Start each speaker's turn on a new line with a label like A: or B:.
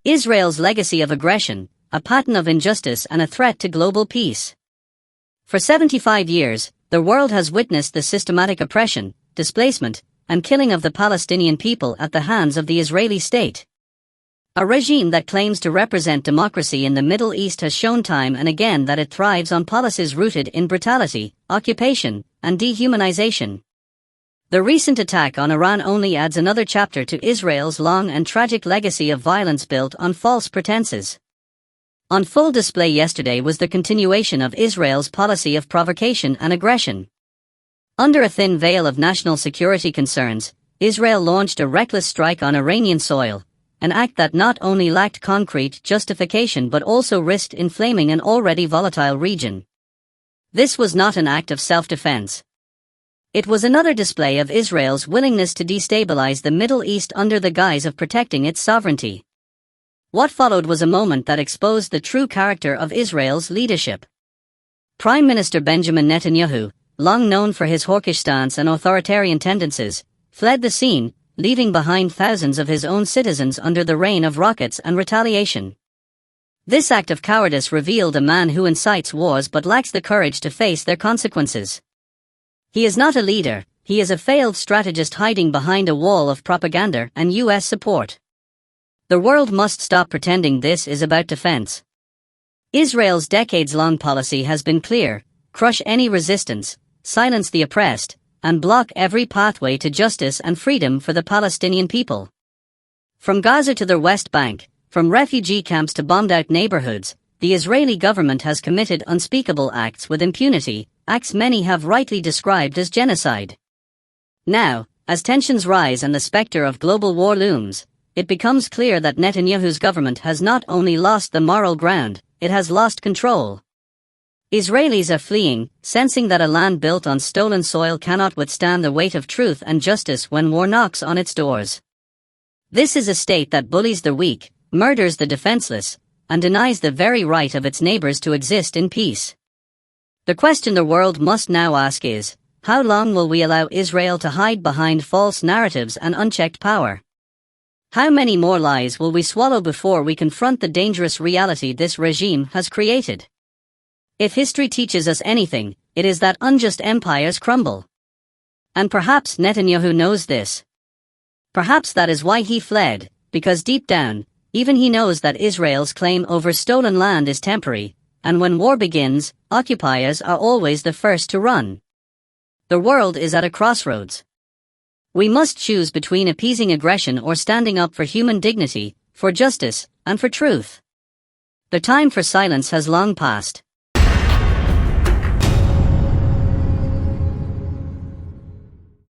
A: Israel's legacy of aggression, a pattern of injustice and a threat to global peace. For 75 years, the world has witnessed the systematic oppression, displacement, and killing of the Palestinian people at the hands of the Israeli state. A regime that claims to represent democracy in the Middle East has shown time and again that it thrives on policies rooted in brutality, occupation, and dehumanization. The recent attack on Iran only adds another chapter to Israel's long and tragic legacy of violence built on false pretenses. On full display yesterday was the continuation of Israel's policy of provocation and aggression. Under a thin veil of national security concerns, Israel launched a reckless strike on Iranian soil, an act that not only lacked concrete justification but also risked inflaming an already volatile region. This was not an act of self-defense. It was another display of Israel's willingness to destabilize the Middle East under the guise of protecting its sovereignty. What followed was a moment that exposed the true character of Israel's leadership. Prime Minister Benjamin Netanyahu, long known for his hawkish stance and authoritarian tendencies, fled the scene, leaving behind thousands of his own citizens under the rain of rockets and retaliation. This act of cowardice revealed a man who incites wars but lacks the courage to face their consequences. He is not a leader, he is a failed strategist hiding behind a wall of propaganda and US support. The world must stop pretending this is about defense. Israel's decades-long policy has been clear: crush any resistance, silence the oppressed, and block every pathway to justice and freedom for the Palestinian people. From Gaza to the West Bank, from refugee camps to bombed-out neighborhoods, the Israeli government has committed unspeakable acts with impunity, acts many have rightly described as genocide. Now, as tensions rise and the specter of global war looms, it becomes clear that Netanyahu's government has not only lost the moral ground, it has lost control. Israelis are fleeing, sensing that a land built on stolen soil cannot withstand the weight of truth and justice when war knocks on its doors. This is a state that bullies the weak, murders the defenseless, and denies the very right of its neighbors to exist in peace. The question the world must now ask is, how long will we allow Israel to hide behind false narratives and unchecked power? How many more lies will we swallow before we confront the dangerous reality this regime has created? If history teaches us anything, it is that unjust empires crumble. And perhaps Netanyahu knows this. Perhaps that is why he fled, because deep down, even he knows that Israel's claim over stolen land is temporary, and when war begins, occupiers are always the first to run. The world is at a crossroads. We must choose between appeasing aggression or standing up for human dignity, for justice, and for truth. The time for silence has long passed.